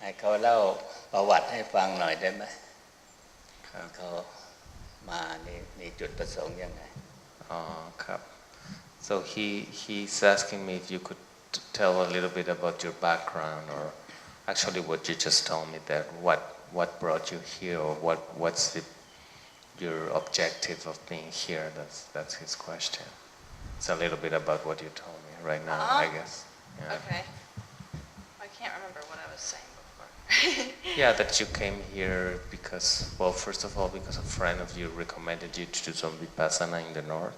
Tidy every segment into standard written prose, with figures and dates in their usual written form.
ให้เขาเล่าประวัติให้ฟังหน่อยได้ไหมเขามาในจุดประสงค์ยังไงครับ so he's asking me if you could tell a little bit about your background or actually what you just told me that what brought you here or what's your objective of being here. That's his question. It's a little bit about what you told me right now, I guess. Yeah. Okay. I can't remember what I was saying before. Yeah, that you came here because, well, first of all, because a friend of you recommended you to do some vipassana in the north.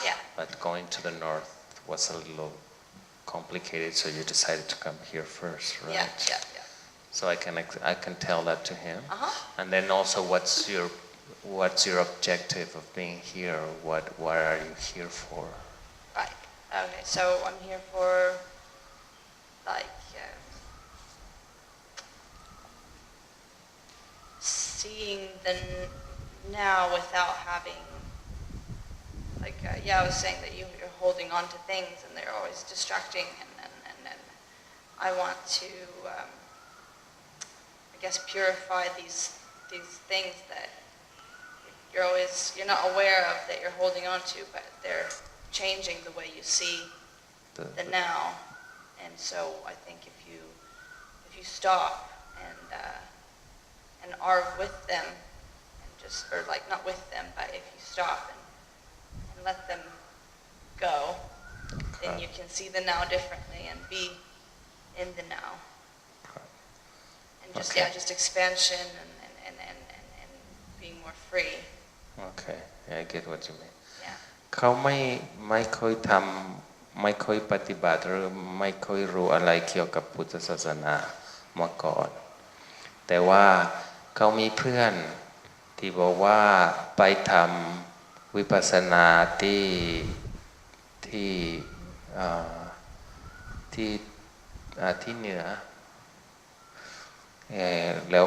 Yeah. But going to the north was a little complicated, so you decided to come here first, right? Yeah. So I can tell that to him. And then also, what's your objective of being here? What are you here for? Right. Okay. So I'm here for seeing the now without having I was saying that you're holding on to things and they're always distracting and I want to I guess purify these things that you're not aware of that you're holding on to, but they're changing the way you see the now. And so I think if you stop and are with them and just or not with them, but if you stop and let them go, then you can see the now differently and be in the now. And just expansion and being more free. Okay, I get what you mean. Yeah. เขาไม่ค่อยทำไม่ค่อยปฏิบัติหรือไม่ค่อยรู้อะไรเกี่ยวกับพุทธศาสนามาก่อนแต่ว่าเขามีเพื่อนที่บอกว่าไปทำวิปัสสนาที่เหนือแล้ว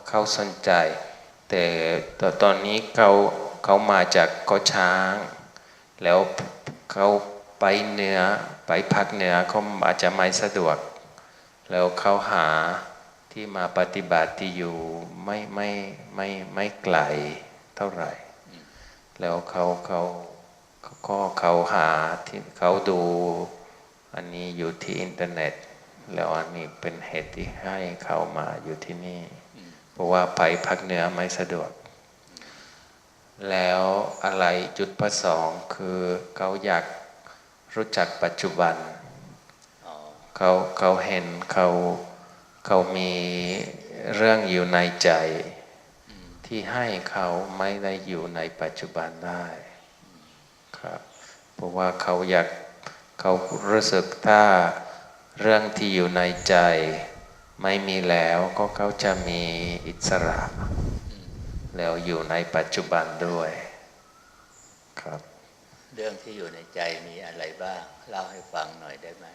เขาสนใจแต่ตอนนี้เขามาจากเกาะช้างแล้วเขาไปเหนือไปภาคเหนือเขาอาจจะไม่สะดวกแล้วเขาหาที่มาปฏิบัติที่อยู่ไม่ไกลเท่าไหร่แล้วเขาหาที่เขาดูอันนี้อยู่ที่อินเทอร์เน็ตแล้วอันนี้เป็นเหตุที่ให้เขามาอยู่ที่นี่เพราะว่าไปภาคเหนือไม่สะดวกแล้วอะไรจุดประสงค์คือเขาอยากรู้จักปัจจุบันเขาเห็นเขามีเรื่องอยู่ในใจที่ให้เขาไม่ได้อยู่ในปัจจุบันได้ครับเพราะว่าเขารู้สึกถ้าเรื่องที่อยู่ในใจไม่มีแล้วก็เขาจะมีอิสระแล้วอยู่ในปัจจุบันด้วยครับเรื่องที่อยู่ในใจมีอะไรบ้างเล่าให้ฟังหน่อยได้ไหม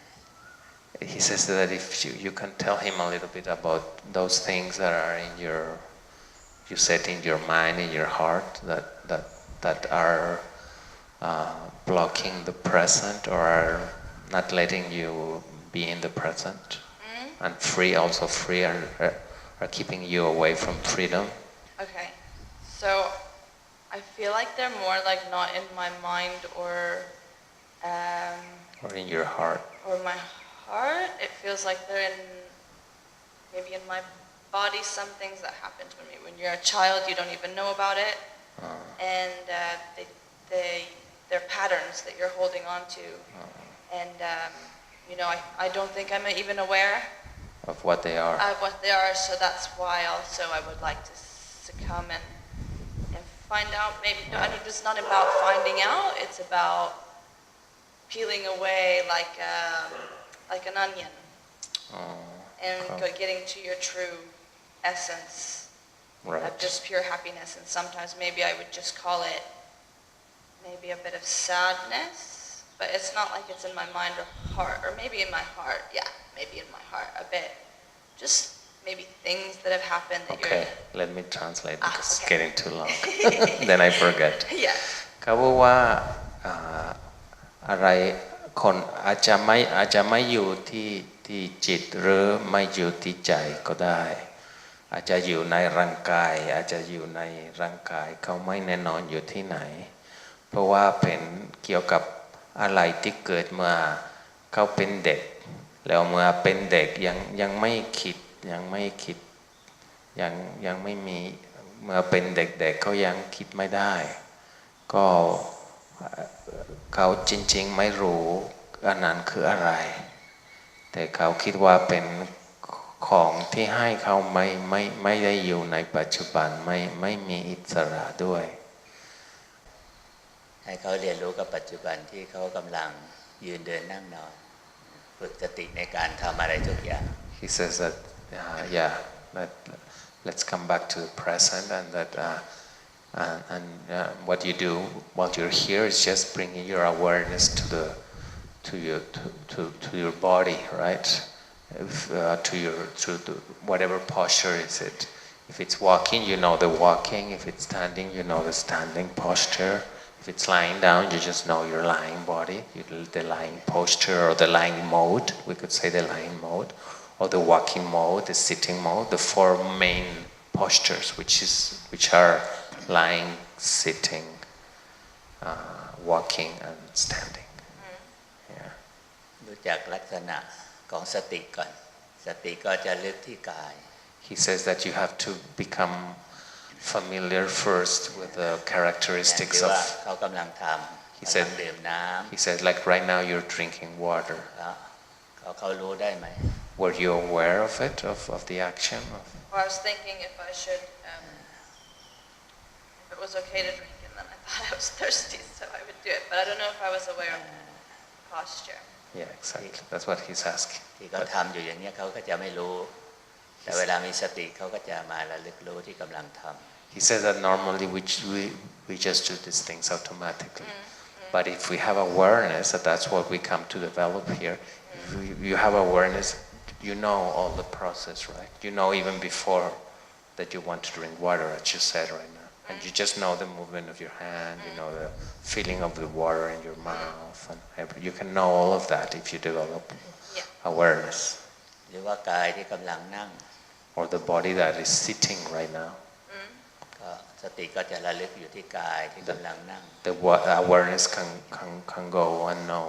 He says that if you can tell him a little bit about those things that are you said in your mind, in your heart, that are blocking the present or are not letting you be in the present, and free are keeping you away from freedom. Okay, so I feel like they're more not in my mind or in your heart. Or my heart. It feels like they're maybe in my body. Some things that happen to me when you're a child, you don't even know about it, and they're patterns that you're holding on to, and I don't think I'm even aware of what they are. So that's why also I would like to come and find out. Maybe it's not about finding out. It's about peeling away like an onion, and getting to your true essence of just pure happiness. And sometimes maybe I would just call it maybe a bit of sadness, but it's not like it's in my mind or heart, or maybe in my heart. Yeah, maybe in my heart a bit. Just maybe things that have happened that Okay, let me translate because it's okay. getting too long. Then I forget. Yeah. เขาบอกว่าอะไรคนอาจจะไม่อยู่ที่ ที่จิตหรือไม่อยู่ที่ใจก็ได้อาจจะอยู่ในร่างกายอาจจะอยู่ในร่างกายเขาไม่แน่นอนอยู่ที่ไหนเพราะว่าเป็นเกี่ยวกับอะไรที่เกิดเมื่อเขาเป็นเด็กแล้วเมื่อเป็นเด็กยังไม่คิดยังไม่มีเมื่อเป็นเด็กๆเขายังคิดไม่ได้ก็เขาจริงๆไม่รู้อันนั้นคืออะไรแต่เขาคิดว่าเป็นของที่ให้เขาไม่ได้อยู่ในปัจจุบันไม่มีอิสระด้วยให้เขาเรียนรู้กับปัจจุบันที่เขากำลังยืนเดินนั่งนอนฝึกสติในการทำอะไรทุกอย่าง He says that let's come back to the present and that what you do while you're here is just bringing your awareness to your body, right? To whatever posture is it. If it's walking, you know the walking. If it's standing, you know the standing posture. If it's lying down, you just know your lying body, the lying posture or the lying mode. We could say the lying mode, or the walking mode, the sitting mode. The four main postures, which are lying, sitting, walking, and standing. Yeah. รู้จักลักษณะของสติก่อนสติก็จะลึกที่กาย He says that you have to become familiar first with the characteristics of. เขากำลังทำ He said ดื่มน้ำ He said like right now you're drinking water. เขารู้ได้ไหม Were you aware of it, of the action? Well, I was thinking if I should, if it was okay to drink, and then I thought I was thirsty, so I would do it. But I don't know if I was aware of posture. Yeah, exactly. That's what he's asking. ที่เขาทำอยู่อย่างนี้เขาก็จะไม่รู้แต่เวลามีสติเขาก็จะมาระลึกรู้ที่กำลังทำ He says that normally we just do these things automatically. But if we have awareness, that's what we come to develop here. If you have awareness, you know all the process, right? You know even before that you want to drink water, as you said right now. And you just know the movement of your hand, you know the feeling of the water in your mouth. And you can know all of that if you develop awareness. หรือว่ากายที่กำลังนั่ง Or the body that is sitting right now. ก็สติก็จะระลึกอยู่ที่กายที่กำลังนั่ง The awareness can go and know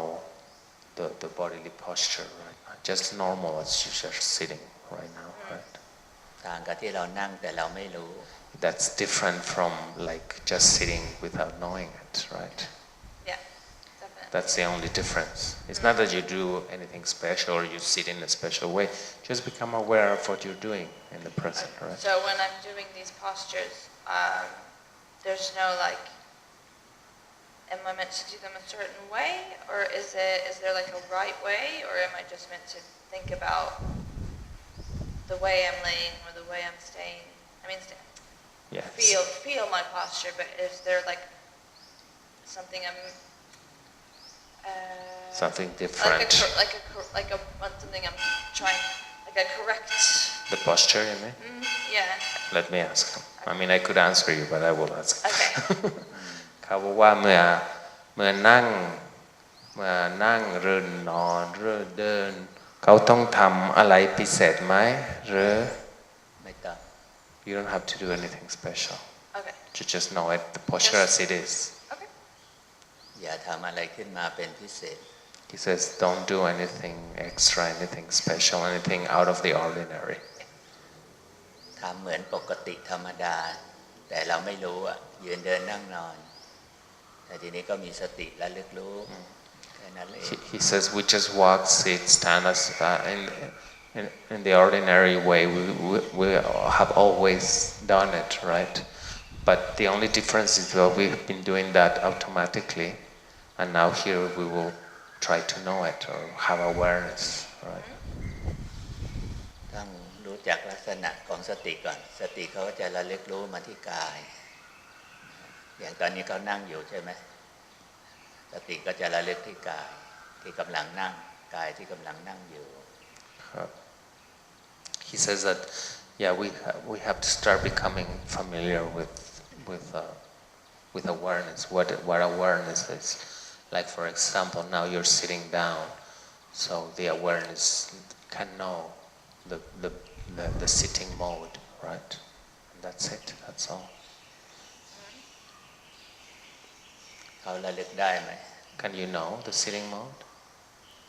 the bodily posture right now. Just normal as you're sitting right now, right? ต่างกับที่เรานั่งแต่เราไม่รู้ That's different from like just sitting without knowing it, right? Yeah, definitely. That's the only difference. It's not that you do anything special or you sit in a special way. Just become aware of what you're doing in the present, right? So when I'm doing these postures, there's no like, am I meant to do them a certain way, or is there like a right way, or am I just meant to think about the way I'm laying or the way I'm staying? I mean, Yes. feel my posture, but is there like something Something different. like something I'm trying, like a correct. The posture, you mean? Yeah. Let me ask him. I mean, I could answer you, but I will ask him. Okay. เขาบอกว่าเมื่อนั่งหรือนอนหรือเดินเขาต้องทำอะไรพิเศษไหมหรือ ไม่ต้อง You don't have to do anything special. Okay. You just know it, the posture as it is. Okay. อย่าทำอะไรขึ้นมาเป็นพิเศษ He says, don't do anything extra, anything special, anything out of the ordinary. ทำเหมือนปกติธรรมดาแต่เราไม่รู้อ่ะยืนเดินนั่งนอนแต่ทีนี้ก็มีสติและลึกรู้แค่นั้นเลย He says we just walk, sit, stand as in the ordinary way. We have always done it, right? But the only difference is that we've been doing that automatically, and now here we will try to know it or have awareness, right? ต้องรู้จักลักษณะของสติก่อนสติเขาก็จะระลึกรู้มาที่กายอย่างตอนนี้เขานั่งอยู่ใช่ไหมสติก็จะระลึกที่กายที่กำลังนั่งกายที่กำลังนั่งอยู่ He says that we have to start becoming familiar with awareness, what awareness is. Like for example, now you're sitting down, so the awareness can know the sitting mode, right? And that's it. That's all. เขาระลึกได้ไหม Can you know the sitting mode?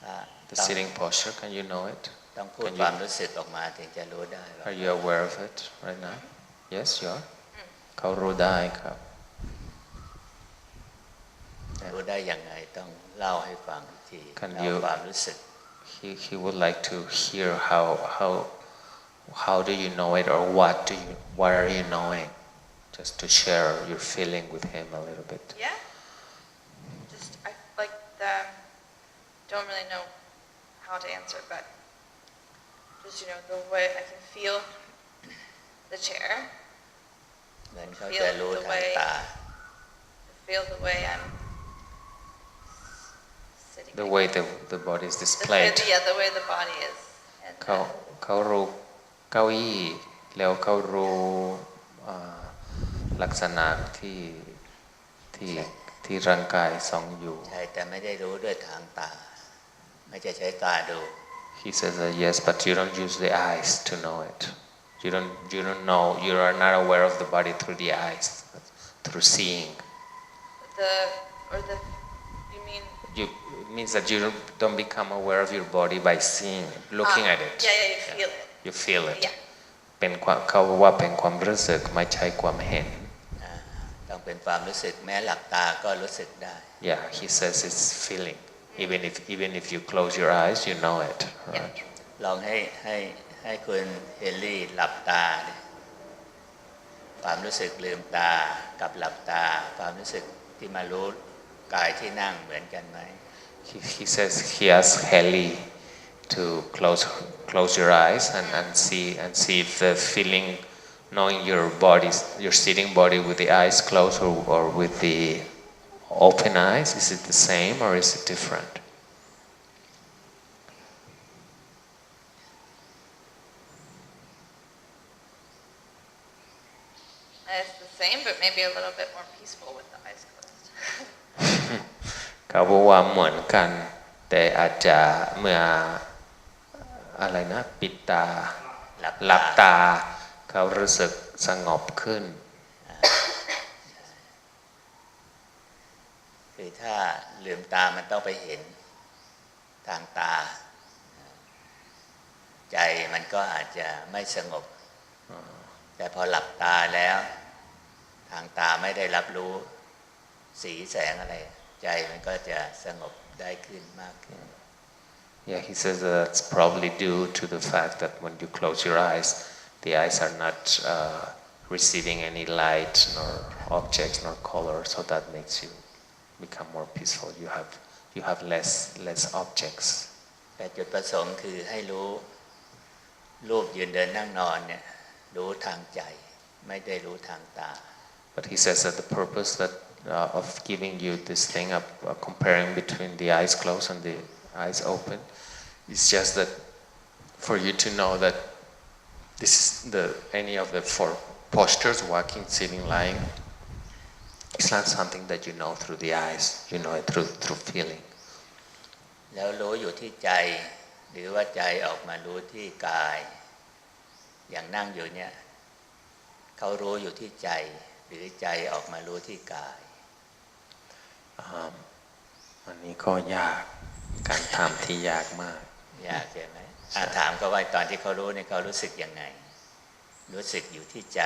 อ่า The sitting posture. Can you know it? ต้องพูดความรู้สึกออกมาถึงจะรู้ได้ว่า Are you aware of it right now? Yes, you are. เขารู้ได้ครับ รู้ได้ยังไงต้องเล่าให้ฟังอีกที Can เล่า you ความรู้สึก he would like to hear how do you know it, or what are you knowing? Just to share your feeling with him a little bit. Yeah. Just I like the don't really know how to answer, but just the way I can feel the chair. เหมือนเขาจะรู้ทางตา Feel the way I'm sitting. The way the body is displayed. The way the body is. เขารู้เก้าอี้แล้วเขารู้ลักษณะที่ร่างกายทรงอยู่ ใช่แต่ไม่ได้รู้ด้วยทางตาไม่จะใช้ตาดู He says that yes, but you don't use the eyes to know it. You don't know. You are not aware of the body through the eyes, through seeing. You mean? It means that you don't become aware of your body by seeing, looking at it. Yeah, you feel it. You feel it. Yeah. เขาว่าเป็นความรู้สึกไม่ใช่ความเห็น ต้องเป็นความรู้สึกแม้หลับตาก็รู้สึกได้ Yeah, he says it's feeling. Even if you close your eyes, you know it. Right? ลองให้คุณเฮนรี่หลับตาความรู้สึกลืมตากับหลับตาความรู้สึกที่มารู้กายที่นั่งเหมือนกันไหม He says he asks Heli to close your eyes and see if the feeling, knowing your sitting body with the eyes closed or with the open eyes, is it the same or is it different? It's the same, but maybe a little bit more peaceful with the eyes closed. เขาบอกว่าเหมือนกันแต่อาจจะเมื่ออะไรนะปิดตาหลับตาเขารู้สึกสงบขึ้น คือถ้าลืมตามันต้องไปเห็นทางตาใจมันก็อาจจะไม่สงบแต่พอหลับตาแล้วทางตาไม่ได้รับรู้สีแสงอะไรใจมันก็จะสงบได้ขึ้นมากขึ้น Yeah, he says that's probably due to the fact that when you close your eyes, the eyes are not receiving any light nor objects nor color, so that makes you become more peaceful. You have less objects. แต่จุดประสงค์คือให้รู้รูปยืนเดินนั่งนอนเนี่ยรู้ทางใจไม่ได้รู้ทางตา But he says that the purpose of giving you this thing of comparing between the eyes closed and the eyes open is just that for you to know that this is any of the four postures, walking, sitting, lying. It's not something that you know through the eyes. You know it through feeling. แล้วรู้อยู่ที่ใจหรือว่าใจออกมารู้ที่กายอย่างนั่งอยู่เนี่ยเขารู้อยู่ที่ใจหรือใจออกมารู้ที่กายอันนี้ก็ยากการทำที่ยากมากยากใช่ไหมถามเขาว่าตอนที่เขารู้เนี่ยเขารู้สึกยังไงรู้สึกอยู่ที่ใจ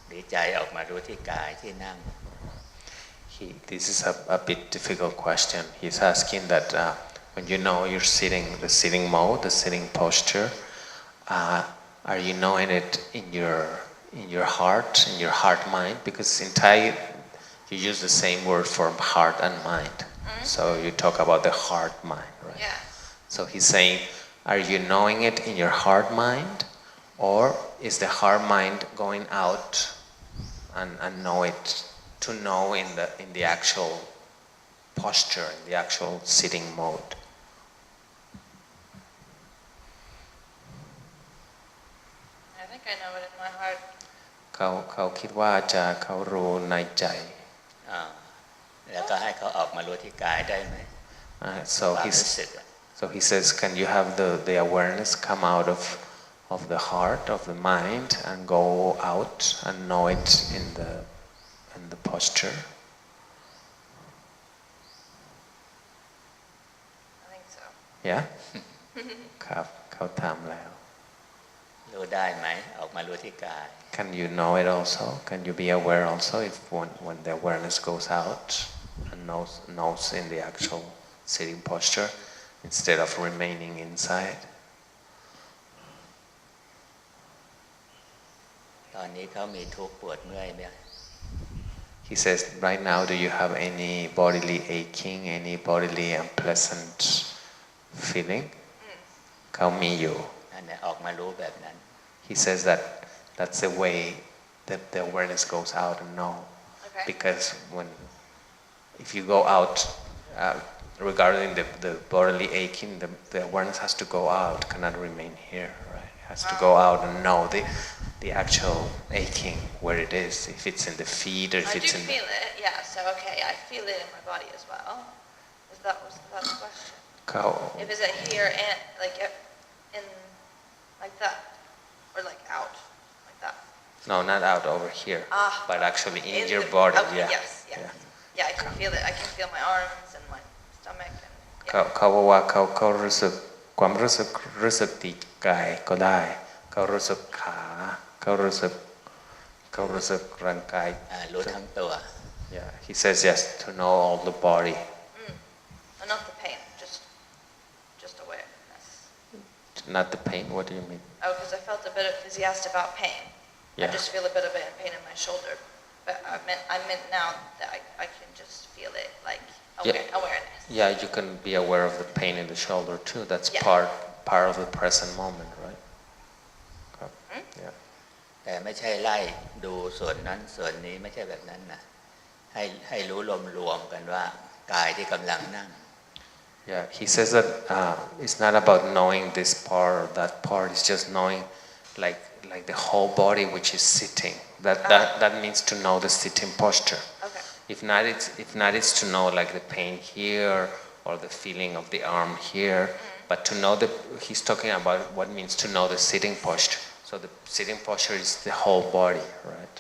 หรือใจออกมารู้ที่กายที่นั่ง This is a bit difficult question. He's asking that when you know you're sitting, the sitting mode, the sitting posture, are you knowing it in your heart, in your heart mind? Because in Thai, you use the same word for heart and mind. Mm-hmm. So you talk about the heart mind, right? Yeah. So he's saying, are you knowing it in your heart mind, or is the heart mind going out and know it to know in the actual posture, in the actual sitting mode? I think I know it in my heart. เขาคิดว่าจะเขารู้ในใจแล้วก็ให้เขาออกมารู้ที่กายได้ไหม So So he says, can you have the awareness come out of the heart, of the mind, and go out and know it in the posture? I think so. Yeah? ครับเขาถามแล้ว รู้ได้ไหมออกมารู้ที่กาย Can you know it also? Can you be aware also if when the awareness goes out and knows in the actual sitting posture instead of remaining inside? ตอนนี้เขามีทุกข์ปวดเมื่อยไหม He says, right now, do you have any bodily aching, any bodily unpleasant feeling? เขามีอยู่ นั่นแหละออกมารู้แบบนั้น He says that that's the way that the awareness goes out and know. Okay. Because if you go out regarding the bodily aching, the awareness has to go out, cannot remain here, right? It has to go out and know the actual aching, where it is, if it's in the feet or if I it's do in feel it, yeah, so okay, I feel it in my body as well. Was that the question? If is it here and like in like that? Or like out? Like that? No, not out over here, but actually in your the body, okay, yeah. Yes, yes. Yeah, I can feel it. I can feel my arms and my stomach and เขาบอกว่าเขารู้สึกความรู้สึกที่กายก็ได้เขารู้สึกขาเขารู้สึกร่างกาย รู้ทั้งตัว Yeah, he says yes to know all the body. And not the pain, just awareness. Not the pain. What do you mean? Oh, because I felt a bit of, because he asked about pain. Yeah. I just feel a bit of pain in my shoulder. But I meant now that I can just feel it, like awareness. Yeah, you can be aware of the pain in the shoulder too. That's part of the present moment, right? Yeah. แต่ไม่ใช่ไล่ดูส่วนนั้นส่วนนี้ไม่ใช่แบบนั้นนะให้รู้รวมๆกันว่ากายที่กำลังนั่ง Yeah, he says that it's not about knowing this part or that part. It's just knowing, like the whole body which is sitting. That means to know the sitting posture. Okay. If not, it's to know like the pain here or the feeling of the arm here. But to know he's talking about what it means to know the sitting posture. So the sitting posture is the whole body, right?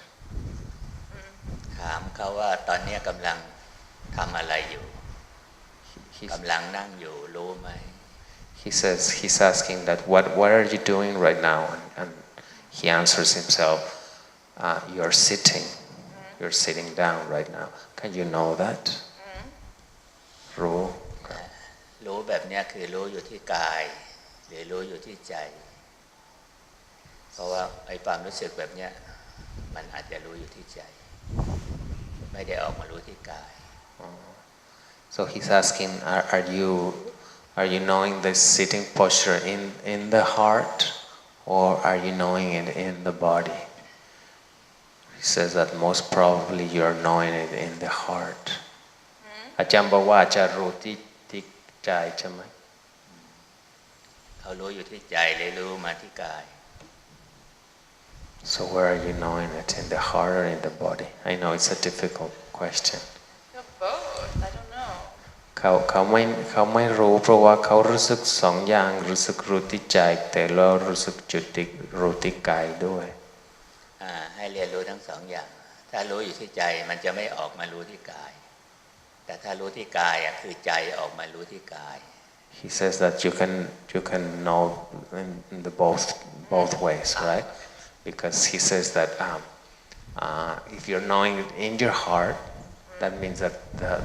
ถามเขาว่าตอนนี้กำลังทำอะไรอยู่กำลังนั่งอยู่รู้ไหม He says he's asking that what are you doing right now, and he answers himself, you're sitting down right now. Can you know that? รู้แบบนี้คือรู้อยู่ที่กายหรือรู้อยู่ที่ใจเพราะว่าไอ้ความรู้สึกแบบนี้มันอาจจะรู้อยู่ที่ใจไม่ได้ออกมารู้ที่กาย So he's asking, are you knowing this sitting posture in the heart, or are you knowing it in the body? He says that most probably you're knowing it in the heart. อาจารย์บอกว่าจะรู้ที่ใจใช่ไหม เขารู้อยู่ที่ใจเลยรู้มาที่กาย So where are you knowing it, in the heart or in the body? I know it's a difficult question. Both. I don't know. เขาไม่รู้เพราะว่าเขารู้สึกสองอย่างรู้สึกรู้ที่ใจแต่แล้วรู้สึกจุดที่รู้ที่กายด้วย ให้เรียนรู้ทั้งสองอย่างถ้ารู้อยู่ที่ใจมันจะไม่ออกมารู้ที่กายแต่ถ้ารู้ที่กายคือใจออกมารู้ที่กาย He says that you can know in the both ways, right? Because he says that if you're knowing it in your heart, that means that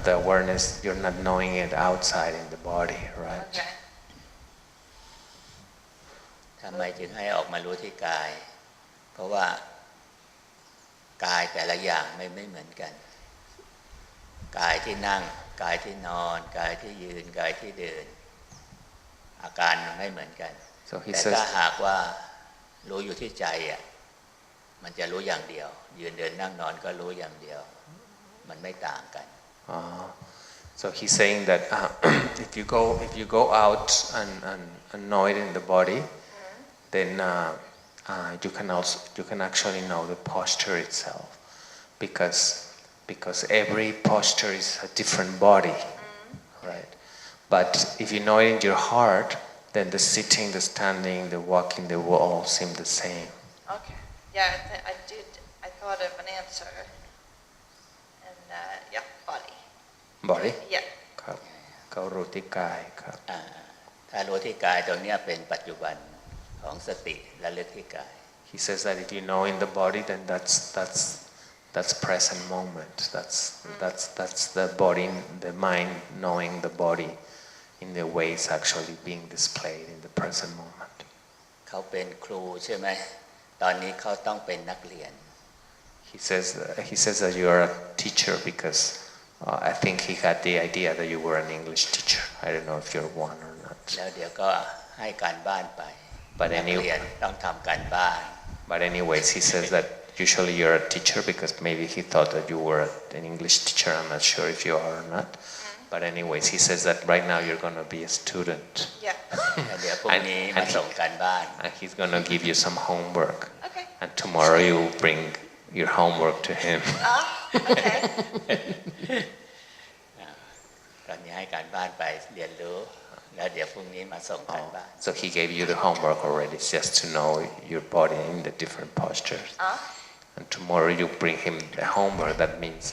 the awareness, you're not knowing it outside in the body, right? Okay. ทำไมจึงให้ออกมารู้ที่กายเพราะว่ากายแต่ละอย่างไม่เหมือนกันกายที่นั่งกายที่นอนกายที่ยืนกายที่เดินอาการมันไม่เหมือนกัน แต่ถ้าหากว่ารู้อยู่ที่ใจมันจะรู้อย่างเดียวยืนเดินนั่งนอนก็รู้อย่างเดียวมันไม่ต่างกัน So he's saying that if you go out and know it in the body, then you can actually know the posture itself, because every posture is a different body, right? But if you know it in your heart, then the sitting, the standing, the walking, they will all seem the same. Okay. Yeah, I thought of an answer. And yeah, body. Body? Yeah. ครับเขารู้ที่กายครับ ถ้ารู้ที่กายตรงเนี้ยเป็นปัจจุบันของสติระลึกที่กาย He says that if you know in the body, then that's present moment. That's the body, the mind knowing the body in the way it's actually being displayed in the present moment. เขาเป็นครูใช่ไหมตอนนี้เขาต้องเป็นนักเรียน He says that you are a teacher because I think he had the idea that you were an English teacher. I don't know if you're one or not. แล้วเดี๋ยวก็ให้การบ้านไป But นักเรียนต้องทำการบ้าน But anyways, he says that usually you're a teacher because maybe he thought that you were an English teacher. I'm not sure if you are or not. But anyways, he says that right now you're going to be a student. Yeah. เดี๋ยวพรุ่งนี้มาส่งการบ้าน And he's going to give you some homework. Okay. And tomorrow you bring your homework to him. Okay. ตอนนี้ให้การบ้านไปเรียนรู้แล้วเดี๋ยวพรุ่งนี้มาส่งการบ้าน So he gave you the homework already, it's just to know your body in the different postures. And tomorrow you bring him the homework. That means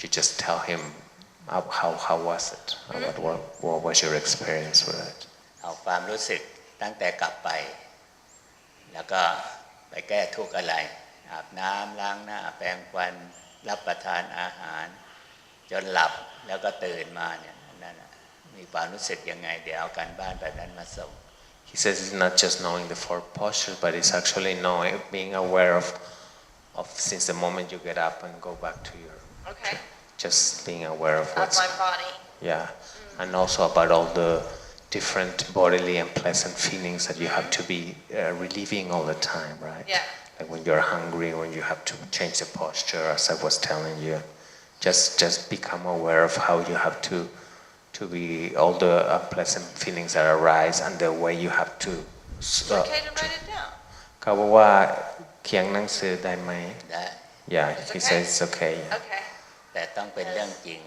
you just tell him how was it? What was your experience with it? เอาความรู้สึกตั้งแต่กลับไปแล้วก็ไปแก้ทุกข์อะไรอาบน้ำล้างหน้าแปรงฟันรับประทานอาหารจนหลับแล้วก็ตื่นมาเนี่ยนั่นน่ะมีความรู้สึกยังไงเดี๋ยวเอาการบ้านแบบนั้นมาส่ง He says it's not just knowing the four postures, but it's actually knowing, being aware of since the moment you get up and go back to your Okay. just being aware of what's my body. Yeah, and also about all the different bodily and pleasant feelings that you have to be relieving all the time, right? Yeah. Like when you're hungry, when you have to change the posture, as I was telling you, just become aware of how you have to be all the unpleasant feelings that arise and the way you have to. It's okay to write it down. เขาบอกว่าเขียนหนังสือได้ไหม ได้ Yeah, It's he okay? says it's okay. Okay. แต่ต้องเป็นเรื่องจริง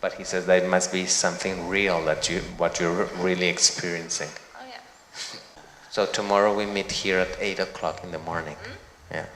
But he says that it must be something real that what you're really experiencing. Oh yeah. So tomorrow we meet here at 8 o'clock in the morning. Yeah.